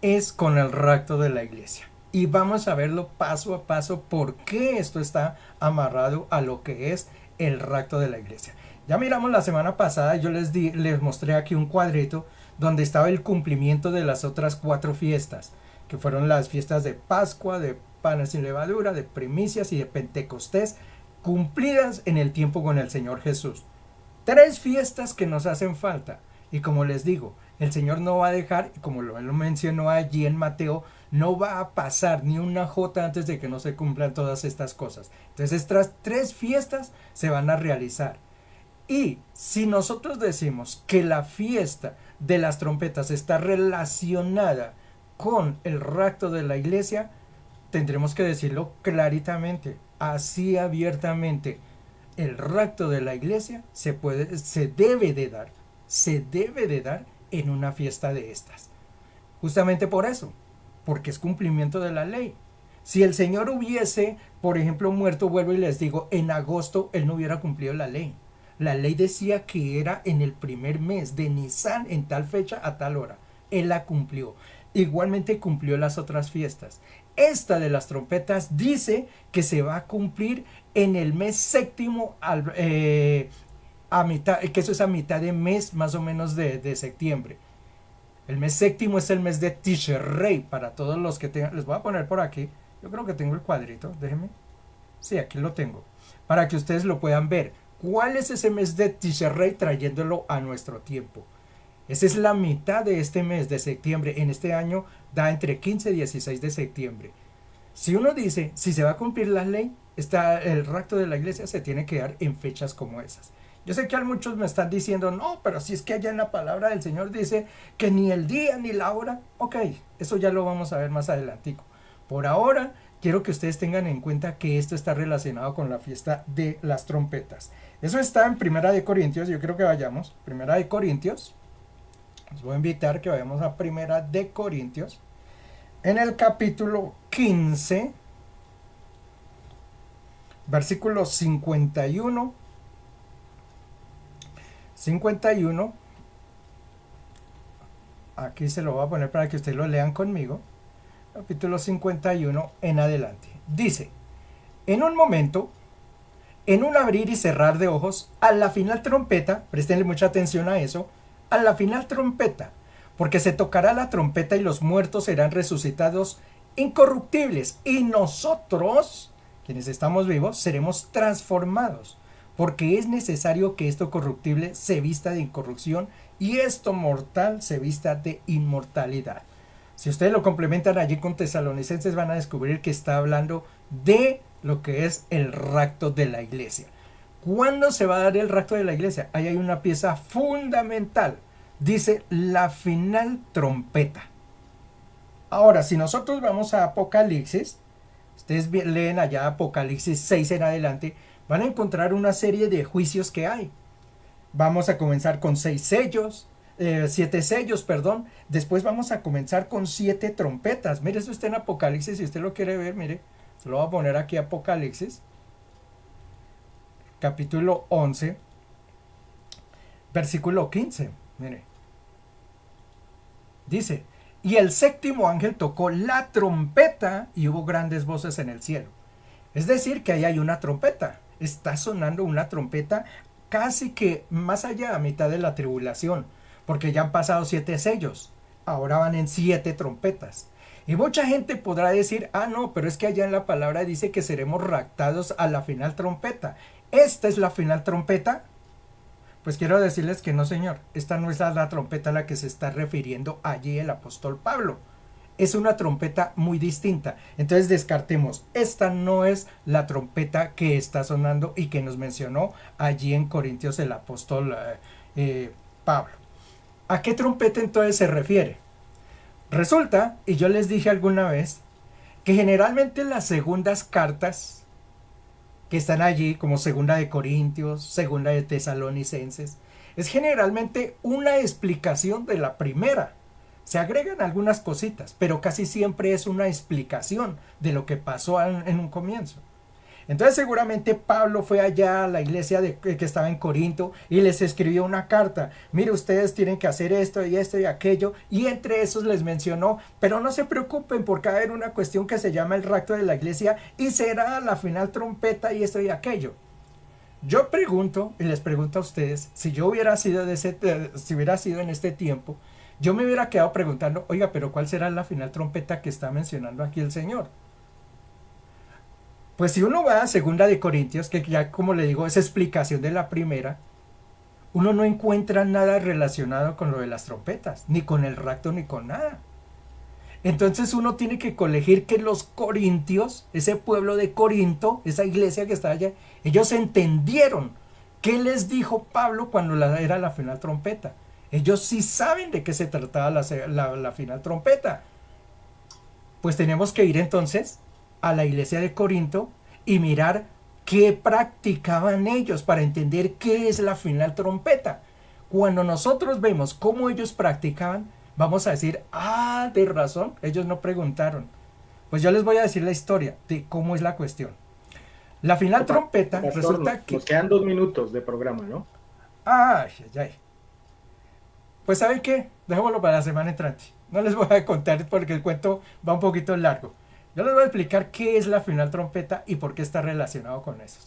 es con el rapto de la iglesia. Y vamos a verlo paso a paso por qué esto está amarrado a lo que es el rapto de la iglesia. Ya miramos la semana pasada, yo les mostré aquí un cuadrito donde estaba el cumplimiento de las otras 4 fiestas, que fueron las fiestas de Pascua, de panes sin levadura, de primicias y de Pentecostés, cumplidas en el tiempo con el Señor Jesús. 3 fiestas que nos hacen falta. Y como les digo, el Señor no va a dejar, como lo mencionó allí en Mateo, no va a pasar ni una jota antes de que no se cumplan todas estas cosas. Entonces estas 3 fiestas se van a realizar. Y si nosotros decimos que la fiesta de las trompetas está relacionada con el rapto de la iglesia, tendremos que decirlo claritamente, así abiertamente. El rapto de la iglesia se debe de dar en una fiesta de estas. Justamente por eso, porque es cumplimiento de la ley. Si el Señor hubiese, por ejemplo, muerto, vuelvo y les digo, en agosto, Él no hubiera cumplido la ley. La ley decía que era en el primer mes de Nisan, en tal fecha, a tal hora. Él la cumplió. Igualmente cumplió las otras fiestas. Esta de las trompetas dice que se va a cumplir en el mes séptimo, a mitad, que eso es a mitad de mes más o menos de septiembre. El mes séptimo es el mes de Tishrei. Para todos los que tengan, les voy a poner por aquí. Yo creo que tengo el cuadrito, déjenme. Sí, aquí lo tengo. Para que ustedes lo puedan ver. ¿Cuál es ese mes de Tishrei trayéndolo a nuestro tiempo? Esa es la mitad de este mes de septiembre. En este año da entre 15 y 16 de septiembre. Si uno dice, si se va a cumplir la ley, el rapto de la iglesia se tiene que dar en fechas como esas. Yo sé que muchos me están diciendo, no, pero si es que allá en la palabra del Señor dice que ni el día ni la hora. Ok, eso ya lo vamos a ver más adelantico. Por ahora, quiero que ustedes tengan en cuenta que esto está relacionado con la fiesta de las trompetas. Eso está en Primera de Corintios, yo creo que vayamos. Primera de Corintios. Les voy a invitar que vayamos a Primera de Corintios. En el capítulo 15, versículo 51. 51. Aquí se lo voy a poner para que ustedes lo lean conmigo. Capítulo 51 en adelante. Dice, en un momento, en un abrir y cerrar de ojos, a la final trompeta, prestenle mucha atención a eso, a la final trompeta, porque se tocará la trompeta y los muertos serán resucitados incorruptibles, y nosotros, quienes estamos vivos, seremos transformados, porque es necesario que esto corruptible se vista de incorrupción y esto mortal se vista de inmortalidad. Si ustedes lo complementan allí con Tesalonicenses, van a descubrir que está hablando de lo que es el rapto de la iglesia. ¿Cuándo se va a dar el rapto de la iglesia? Ahí hay una pieza fundamental. Dice la final trompeta. Ahora, si nosotros vamos a Apocalipsis, ustedes leen allá Apocalipsis 6 en adelante, van a encontrar una serie de juicios que hay. Vamos a comenzar con 7 sellos, perdón. Después vamos a comenzar con 7 trompetas. Mire, eso está en Apocalipsis, si usted lo quiere ver, mire. Se lo voy a poner aquí Apocalipsis. Capítulo 11. Versículo 15. Mire. Dice, y el séptimo ángel tocó la trompeta y hubo grandes voces en el cielo. Es decir, que ahí hay una trompeta. Está sonando una trompeta casi que más allá a mitad de la tribulación, porque ya han pasado 7 sellos, ahora van en 7 trompetas. Y mucha gente podrá decir, ah no, pero es que allá en la palabra dice que seremos raptados a la final trompeta. ¿Esta es la final trompeta? Pues quiero decirles que no, señor, esta no es la trompeta a la que se está refiriendo allí el apóstol Pablo. Es una trompeta muy distinta. Entonces descartemos, esta no es la trompeta que está sonando y que nos mencionó allí en Corintios el apóstol Pablo. ¿A qué trompeta entonces se refiere? Resulta, y yo les dije alguna vez, que generalmente las segundas cartas que están allí, como segunda de Corintios, segunda de Tesalonicenses, es generalmente una explicación de la primera. Se agregan algunas cositas, pero casi siempre es una explicación de lo que pasó en un comienzo. Entonces seguramente Pablo fue allá a la iglesia que estaba en Corinto y les escribió una carta. Mire, ustedes tienen que hacer esto y aquello. Y entre esos les mencionó, pero no se preocupen porque va a haber una cuestión que se llama el rapto de la iglesia y será la final trompeta y esto y aquello. Yo pregunto y les pregunto a ustedes, si yo hubiera sido si hubiera sido en este tiempo, yo me hubiera quedado preguntando, oiga, pero ¿cuál será la final trompeta que está mencionando aquí el Señor? Pues si uno va a segunda de Corintios, que ya como le digo es explicación de la primera, uno no encuentra nada relacionado con lo de las trompetas, ni con el rapto, ni con nada. Entonces uno tiene que colegir que los corintios, ese pueblo de Corinto, esa iglesia que está allá, ellos entendieron qué les dijo Pablo cuando era la final trompeta. Ellos sí saben de qué se trataba la final trompeta. Pues tenemos que ir entonces a la iglesia de Corinto y mirar qué practicaban ellos para entender qué es la final trompeta. Cuando nosotros vemos cómo ellos practicaban, vamos a decir, ah, de razón, ellos no preguntaron. Pues yo les voy a decir la historia de cómo es la cuestión. La final trompeta Pastor, resulta que... nos quedan 2 minutos de programa, ¿no? Ay, ay, ay. Pues ¿saben qué? Dejémoslo para la semana entrante. No les voy a contar porque el cuento va un poquito largo. Yo les voy a explicar qué es la final trompeta y por qué está relacionado con eso.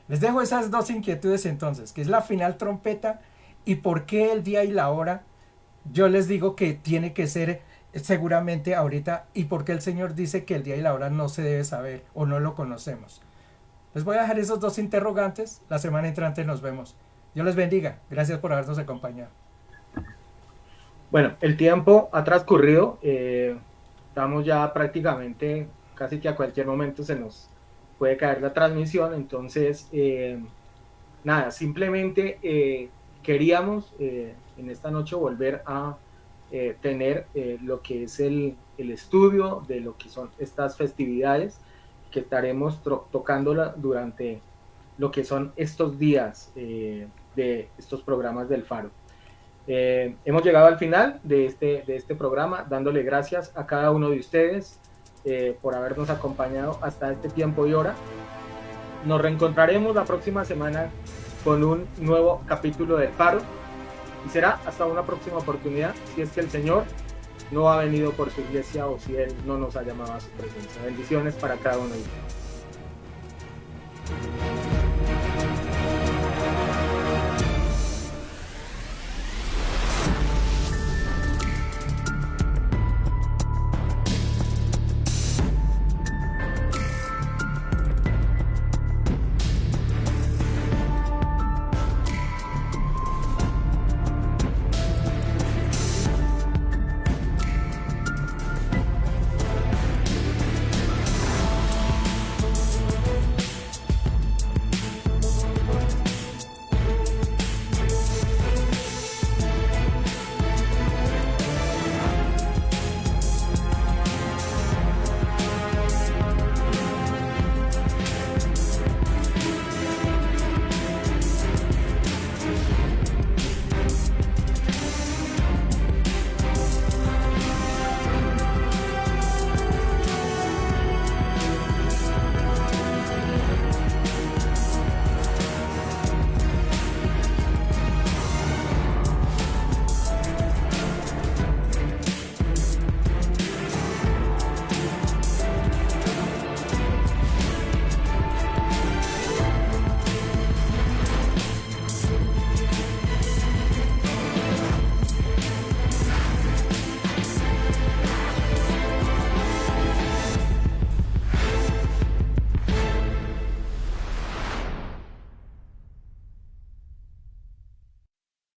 Les dejo esas dos inquietudes entonces, que es la final trompeta y por qué el día y la hora. Yo les digo que tiene que ser seguramente ahorita y por qué el Señor dice que el día y la hora no se debe saber o no lo conocemos. Les voy a dejar esos dos interrogantes. La semana entrante nos vemos. Dios les bendiga. Gracias por habernos acompañado. Bueno, el tiempo ha transcurrido. Estamos ya prácticamente, casi que a cualquier momento se nos puede caer la transmisión. Entonces, nada, simplemente queríamos en esta noche volver a tener lo que es el estudio de lo que son estas festividades que estaremos tocándola durante lo que son estos días de estos programas del Faro. Hemos llegado al final de este programa, dándole gracias a cada uno de ustedes por habernos acompañado hasta este tiempo y hora. Nos reencontraremos la próxima semana con un nuevo capítulo del Faro y será hasta una próxima oportunidad, si es que el Señor no ha venido por su iglesia o si Él no nos ha llamado a su presencia. Bendiciones para cada uno de ustedes.